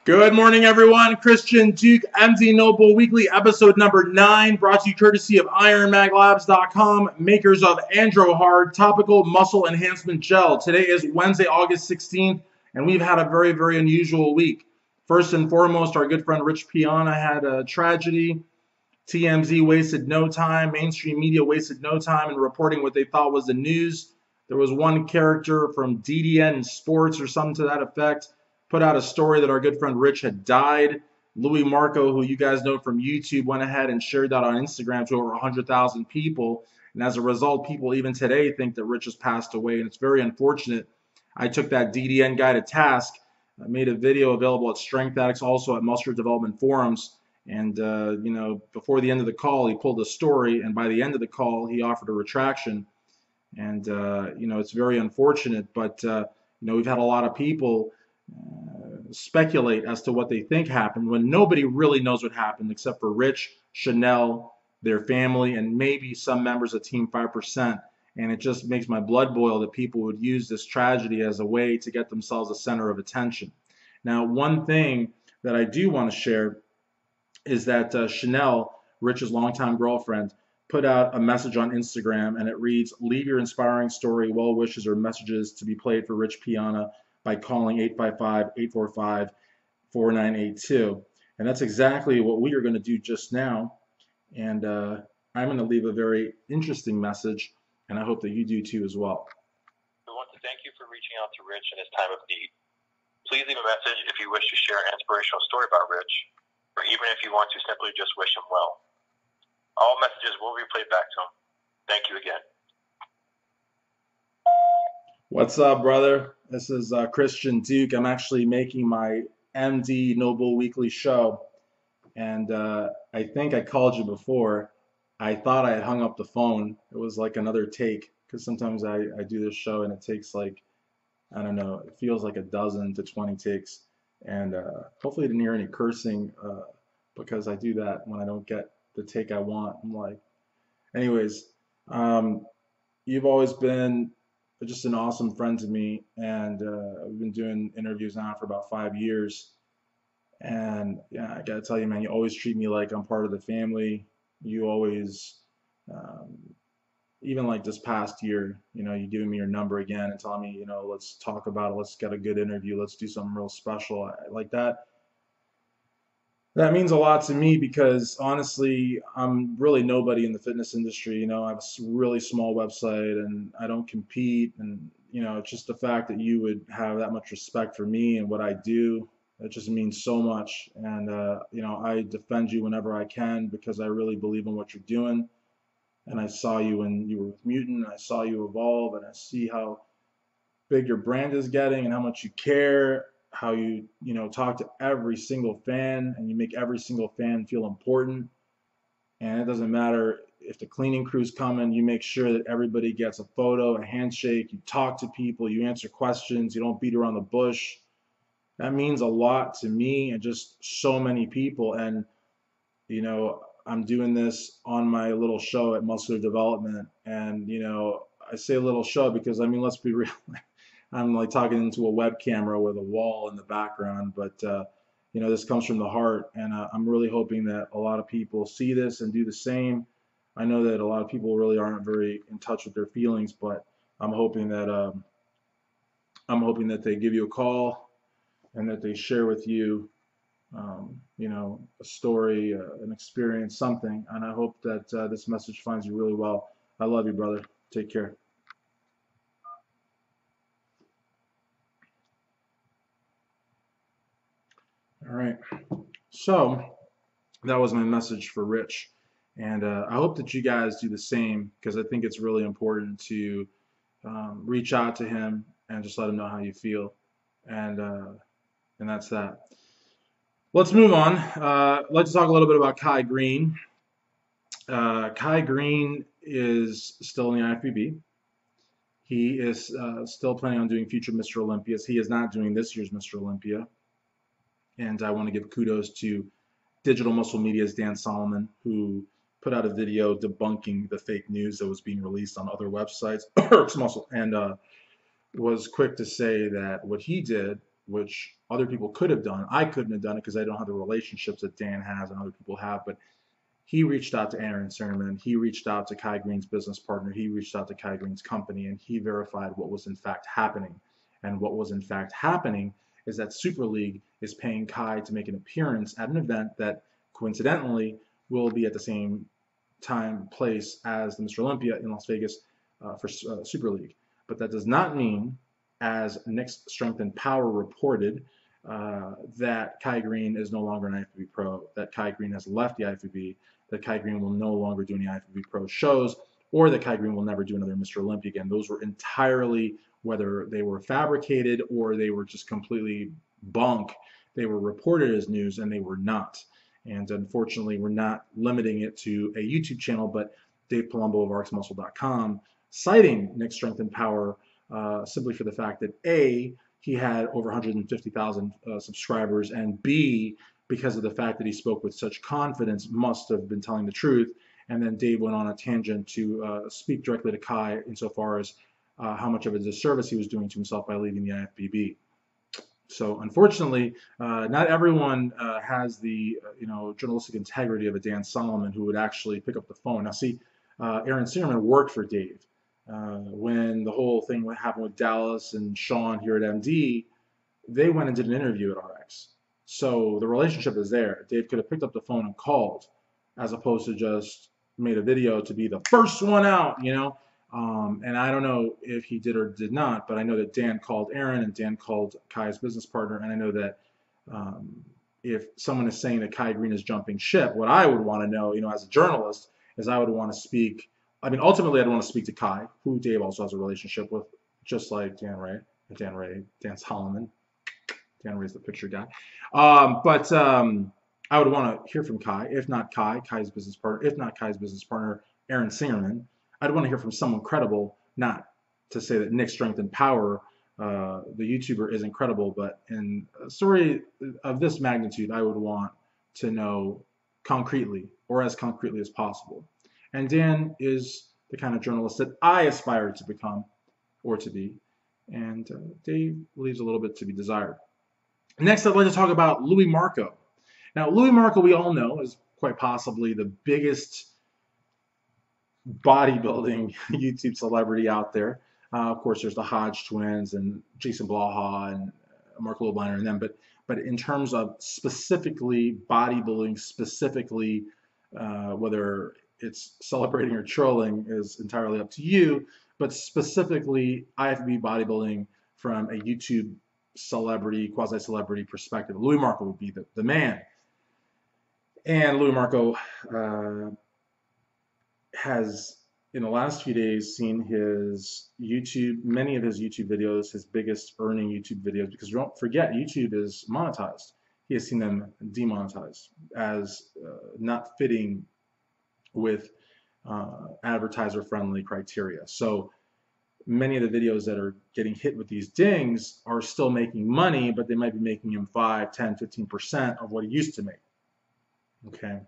Good morning, everyone. Christian Duque, MD Noble Weekly, episode number 9, brought to you courtesy of IronMagLabs.com, makers of Andro Hard Topical Muscle Enhancement Gel. Today is Wednesday, August 16th, and we've had a very, very unusual week. First and foremost, our good friend Rich Piana had a tragedy. TMZ wasted no time, mainstream media wasted no time in reporting what they thought was the news. There was one character from DDN Sports or something to that effect put out a story that our good friend Rich had died. Louis Marco, who you guys know from YouTube, went ahead and shared that on Instagram to over 100,000 people. And as a result, people even today think that Rich has passed away, and it's very unfortunate. I took that DDN guy to task. I made a video available at Strength Addicts, also at Muscular Development Forums. And, before the end of the call, he pulled a story, and by the end of the call, he offered a retraction. And, it's very unfortunate, but, we've had a lot of people speculate as to what they think happened when nobody really knows what happened except for Rich, Chanel, their family, and maybe some members of Team 5%. And it just makes my blood boil that people would use this tragedy as a way to get themselves a center of attention. Now, one thing that I do want to share is that Chanel, Rich's longtime girlfriend, put out a message on Instagram, and it reads, "Leave your inspiring story, well wishes, or messages to be played for Rich Piana by calling 855-845-4982. And that's exactly what we are going to do just now. And I'm going to leave a very interesting message, and I hope that you do too as well. We want to thank you for reaching out to Rich in his time of need. Please leave a message if you wish to share an inspirational story about Rich, or even if you want to simply just wish him well. All messages will be played back to him. Thank you again. What's up, brother? This is Christian Duque. I'm actually making my MD Noble Weekly show, and I think I called you before. I thought I had hung up the phone. It was like another take, because sometimes I do this show and it takes like, I don't know, it feels like a dozen to 20 takes. And hopefully you didn't hear any cursing because I do that when I don't get the take I want. I'm like, anyways, you've always been just an awesome friend to me, and we've been doing interviews now for about 5 years. And yeah, I gotta tell you, man, you always treat me like I'm part of the family. You always, even like this past year, you giving me your number again and telling me, let's talk about it, let's get a good interview, let's do something real special like that. That means a lot to me because honestly, I'm really nobody in the fitness industry. I have a really small website and I don't compete. And, it's just the fact that you would have that much respect for me and what I do, it just means so much. And, I defend you whenever I can because I really believe in what you're doing. And I saw you when you were with Mutant, and I saw you evolve, and I see how big your brand is getting and how much you care, how you talk to every single fan and you make every single fan feel important. And it doesn't matter if the cleaning crew's coming, you make sure that everybody gets a photo, a handshake, you talk to people, you answer questions, you don't beat around the bush. That means a lot to me and just so many people. And I'm doing this on my little show at Muscular Development, and I say little show because let's be real. I'm like talking into a web camera with a wall in the background, but this comes from the heart, and I'm really hoping that a lot of people see this and do the same. I know that a lot of people really aren't very in touch with their feelings, but I'm hoping that they give you a call and that they share with you, a story, an experience, something. And I hope that this message finds you really well. I love you, brother. Take care. All right. So that was my message for Rich. And I hope that you guys do the same because I think it's really important to reach out to him and just let him know how you feel. And that's that. Let's move on. Let's talk a little bit about Kai Green. Kai Green is still in the IFBB. He is still planning on doing future Mr. Olympias. He is not doing this year's Mr. Olympia. And I want to give kudos to Digital Muscle Media's Dan Solomon, who put out a video debunking the fake news that was being released on other websites, and was quick to say that what he did which other people could have done. I couldn't have done it because I don't have the relationships that Dan has and other people have. But he reached out to Aaron Sinnerman. He reached out to Kai Green's business partner. He reached out to Kai Green's company, and he verified what was in fact happening. And what was in fact happening is that Super League is paying Kai to make an appearance at an event that coincidentally will be at the same time, place as the Mr. Olympia in Las Vegas for Super League. But that does not mean, as Nick's Strength and Power reported, that Kai Green is no longer an IFBB pro, that Kai Green has left the IFBB, that Kai Green will no longer do any IFBB pro shows, or that Kai Green will never do another Mr. Olympia again. Those were entirely, whether they were fabricated or they were just completely bunk, they were reported as news and they were not. And unfortunately, we're not limiting it to a YouTube channel, but Dave Palumbo of RxMuscle.com citing Nick's Strength and Power simply for the fact that A, he had over 150,000 subscribers, and B, because of the fact that he spoke with such confidence, must have been telling the truth. And then Dave went on a tangent to speak directly to Kai insofar as how much of a disservice he was doing to himself by leaving the IFBB. So unfortunately, not everyone has the journalistic integrity of a Dan Solomon who would actually pick up the phone. Now, see, Aaron Sinnerman worked for Dave. When the whole thing happened with Dallas and Sean here at MD, they went and did an interview at RX. So the relationship is there. Dave could have picked up the phone and called, as opposed to just made a video to be the first one out, and I don't know if he did or did not, but I know that Dan called Aaron and Dan called Kai's business partner, and I know that if someone is saying that Kai Green is jumping ship, what I would want to know, as a journalist, is I would want to speak. I mean, ultimately, I'd want to speak to Kai, who Dave also has a relationship with, just like Dan Solomon. Dan Ray's the picture guy. But I would want to hear from Kai, if not Kai, Kai's business partner, if not Kai's business partner, Aaron Singerman. I'd want to hear from someone credible, not to say that Nick's Strength and Power, the YouTuber, is incredible, but in a story of this magnitude, I would want to know concretely, or as concretely as possible. And Dan is the kind of journalist that I aspire to become or to be. And Dave leaves a little bit to be desired. Next, I'd like to talk about Louis Marco. Now, Louis Marco, we all know, is quite possibly the biggest bodybuilding YouTube celebrity out there. Of course, there's the Hodge twins and Jason Blaha and Mark Lobliner and them. But in terms of specifically bodybuilding, specifically whether it's celebrating or trolling is entirely up to you. But specifically, IFBB bodybuilding from a YouTube celebrity, quasi-celebrity perspective, Louis Marco would be the man. And Louis Marco has, in the last few days, seen his many of his YouTube videos, his biggest earning YouTube videos, because don't forget, YouTube is monetized. He has seen them demonetized as not fitting with advertiser-friendly criteria. So many of the videos that are getting hit with these dings are still making money, but they might be making him 5, 10, 15% of what he used to make. Okay.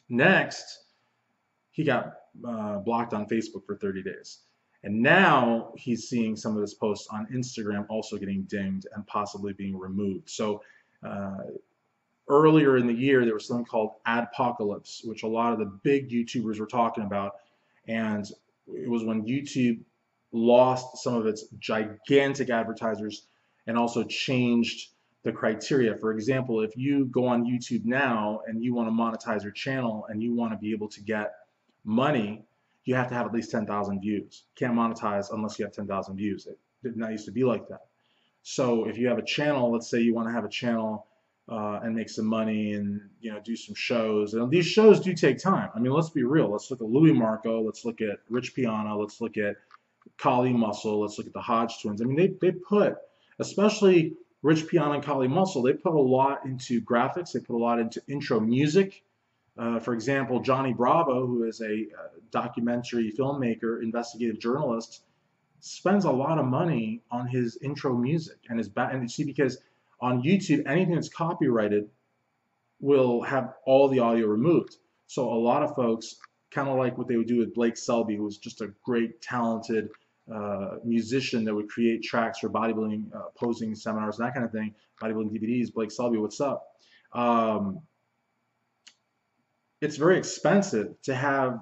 Next, he got blocked on Facebook for 30 days. And now he's seeing some of his posts on Instagram also getting dinged and possibly being removed. So earlier in the year, there was something called Adpocalypse, which a lot of the big YouTubers were talking about. And it was when YouTube lost some of its gigantic advertisers and also changed the criteria. For example, if you go on YouTube now and you want to monetize your channel and you want to be able to get money, you have to have at least 10,000 views. You can't monetize unless you have 10,000 views. It did not used to be like that. So if you have a channel, let's say you want to have a channel and make some money and do some shows. And these shows do take time. I mean, let's be real. Let's look at Louis Marco. Let's look at Rich Piana. Let's look at Kali Muscle. Let's look at the Hodge twins. I mean, they put, especially Rich Piana and Kali Muscle, they put a lot into graphics. They put a lot into intro music. For example, Johnny Bravo, who is a documentary filmmaker, investigative journalist, spends a lot of money on his intro music and and you see, because on YouTube, anything that's copyrighted will have all the audio removed. So a lot of folks, kind of like what they would do with Blake Selby, who was just a great, talented musician that would create tracks for bodybuilding posing seminars and that kind of thing, bodybuilding DVDs. Blake Selby, what's up? Um, it's very expensive to have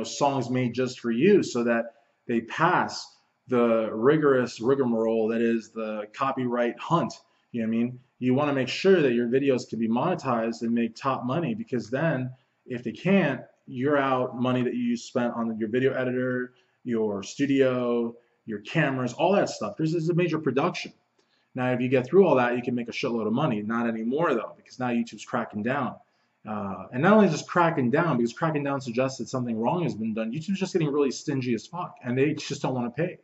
songs made just for you so that they pass the rigorous rigmarole that is the copyright hunt. You know what I mean? You want to make sure that your videos can be monetized and make top money, because then if they can't, you're out money that you spent on your video editor, your studio, your cameras, all that stuff. This is a major production. Now, if you get through all that, you can make a shitload of money. Not anymore, though, because now YouTube's cracking down. And not only just cracking down, because cracking down suggests that something wrong has been done, YouTube's just getting really stingy as fuck, and they just don't want to pay.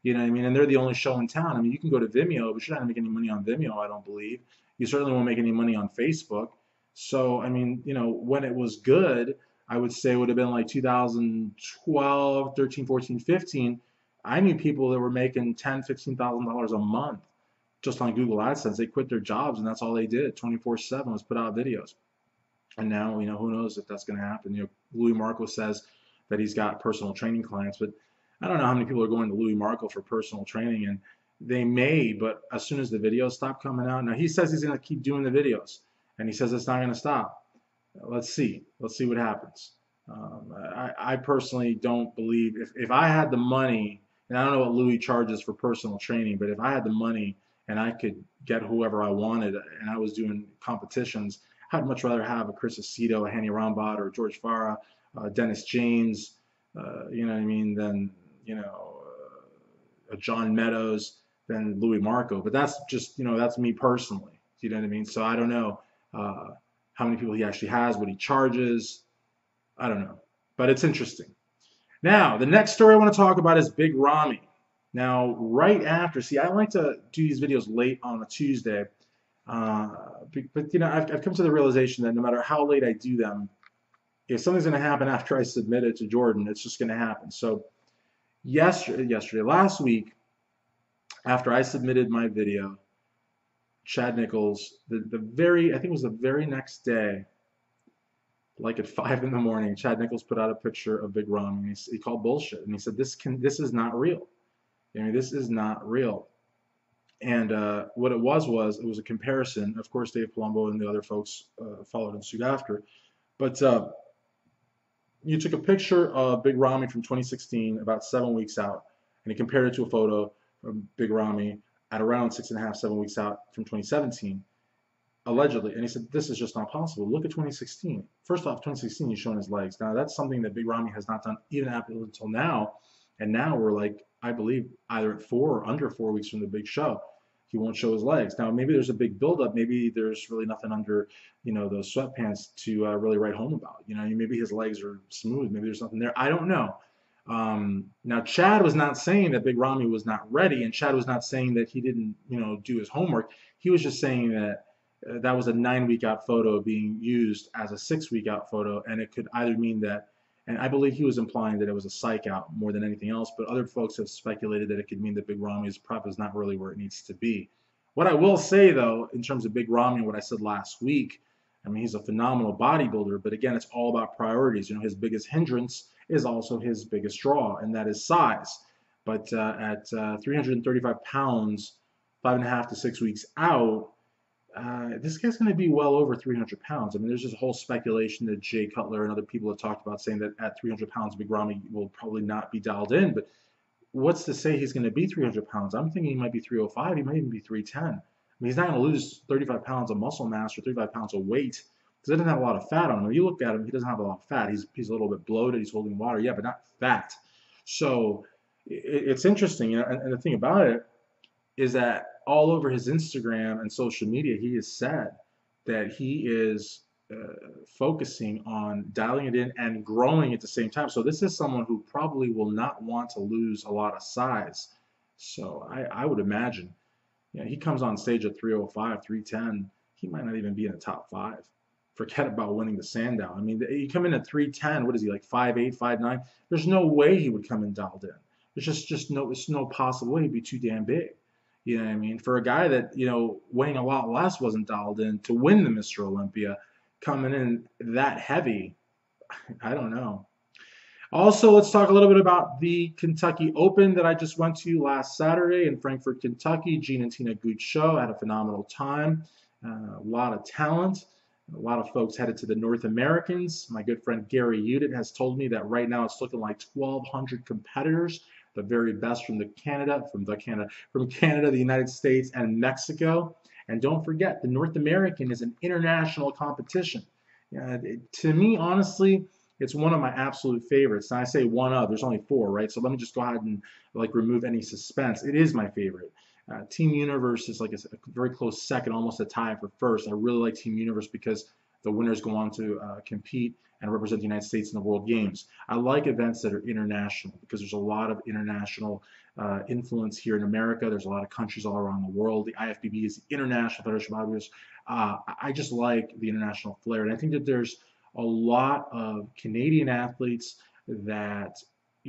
You know what I mean? And they're the only show in town. I mean, you can go to Vimeo, but you're not gonna make any money on Vimeo, I don't believe. You certainly won't make any money on Facebook. So, I mean, when it was good, I would say it would have been like 2012, 13, 14, 15. I knew people that were making $10, $15,000 a month just on Google AdSense. They quit their jobs and that's all they did. 24/7 was put out videos. And now, who knows if that's going to happen. Louis Marco says that he's got personal training clients, but I don't know how many people are going to Louis Marco for personal training, and they may, but as soon as the videos stop coming out, now he says he's going to keep doing the videos, and he says it's not going to stop. Let's see. Let's see what happens. I personally don't believe, if I had the money, and I don't know what Louis charges for personal training, but if I had the money and I could get whoever I wanted and I was doing competitions, I'd much rather have a Chris Aceto, a Hani Rambod, or George Farah, Dennis James, you know what I mean, than, a John Meadows, than Louis Marco. But that's just, that's me personally. You know what I mean? So I don't know how many people he actually has, what he charges. I don't know. But it's interesting. Now, the next story I want to talk about is Big Ramy. Now, right after, see, I like to do these videos late on a Tuesday, but I've come to the realization that no matter how late I do them, if something's going to happen after I submit it to Jordan, it's just going to happen. So last week, after I submitted my video, Chad Nichols, I think it was the very next day, like at 5 in the morning, Chad Nichols put out a picture of Big Ramy, and he called bullshit, and he said this is not real. I mean, this is not real. And what it was it was a comparison. Of course, Dave Palumbo and the other folks followed in suit after. But you took a picture of Big Ramy from 2016, about 7 weeks out, and he compared it to a photo of Big Ramy at around 6.5, 7 weeks out from 2017, allegedly. And he said, this is just not possible. Look at 2016. First off, 2016, he's showing his legs. Now, that's something that Big Ramy has not done even up until now. And now we're like, I believe, either at 4 or under 4 weeks from the big show. He won't show his legs. Now, maybe there's a big buildup. Maybe there's really nothing under, those sweatpants to really write home about. Maybe his legs are smooth. Maybe there's nothing there. I don't know. Now, Chad was not saying that Big Ramy was not ready, and Chad was not saying that he didn't, do his homework. He was just saying that that was a 9-week out photo being used as a 6-week out photo, and it could either mean that, and I believe he was implying that it was a psych out more than anything else, but other folks have speculated that it could mean that Big Ramy's prep is not really where it needs to be. What I will say, though, in terms of Big Ramy and what I said last week, I mean, he's a phenomenal bodybuilder, but again, it's all about priorities. His biggest hindrance is also his biggest draw, and that is size. But at 335 pounds, 5.5 to 6 weeks out, this guy's going to be well over 300 pounds. I mean, there's just a whole speculation that Jay Cutler and other people have talked about, saying that at 300 pounds, Big Ramy will probably not be dialed in. But what's to say he's going to be 300 pounds? I'm thinking he might be 305. He might even be 310. I mean, he's not going to lose 35 pounds of muscle mass or 35 pounds of weight because he doesn't have a lot of fat on him. When you look at him, he doesn't have a lot of fat. He's a little bit bloated. He's holding water, yeah, but not fat. So it's interesting. And the thing about it is that all over his Instagram and social media, he has said that he is focusing on dialing it in and growing at the same time. So this is someone who probably will not want to lose a lot of size. So I would imagine, he comes on stage at 305, 310, he might not even be in the top 5. Forget about winning the Sandow. I mean, you come in at 310, what is he, like 5'8", 5'9"? There's no way he would come in dialed in. There's no possible way. He'd be too damn big. You know what I mean? For a guy that, weighing a lot less wasn't dialed in to win the Mr. Olympia, coming in that heavy, I don't know. Also, let's talk a little bit about the Kentucky Open that I just went to last Saturday in Frankfort, Kentucky. Gene and Tina Gooch show. I had a phenomenal time. A lot of talent. A lot of folks headed to the North Americans. My good friend Gary Udit has told me that right now it's looking like 1,200 competitors, the very best from Canada, the United States, and Mexico. And don't forget, the North American is an international competition. To me, honestly, it's one of my absolute favorites. And I say one of, there's only four, right? So let me just go ahead and like remove any suspense. It is my favorite. Team Universe is like a very close second, almost a tie for first. I really like Team Universe because the winners go on to compete and represent the United States in the World Games. I like events that are international because there's a lot of international influence here in America. There's a lot of countries all around the world. The IFBB is the International Federation of Bodybuilders. I just like the international flair, and I think that there's a lot of Canadian athletes that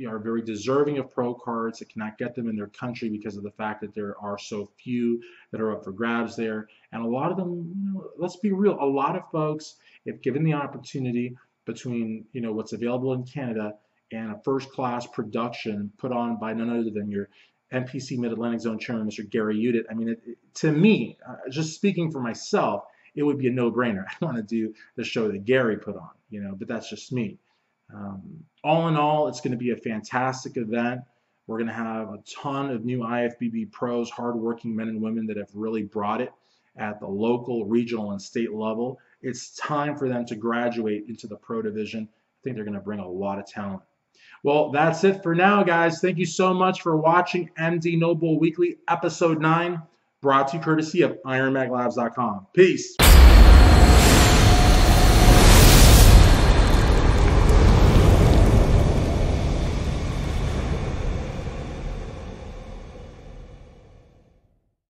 are very deserving of pro cards that cannot get them in their country because of the fact that there are so few that are up for grabs there. And a lot of them, let's be real, a lot of folks, if given the opportunity between what's available in Canada and a first-class production put on by none other than your NPC Mid-Atlantic Zone Chairman, Mr. Gary Udit. I mean, to me, just speaking for myself, it would be a no-brainer. I want to do the show that Gary put on, but that's just me. All in all, it's going to be a fantastic event. We're going to have a ton of new IFBB pros, hardworking men and women that have really brought it at the local, regional, and state level. It's time for them to graduate into the pro division. I think they're going to bring a lot of talent. Well, that's it for now, guys. Thank you so much for watching MD Noble Weekly, Episode 9, brought to you courtesy of IronMagLabs.com. Peace.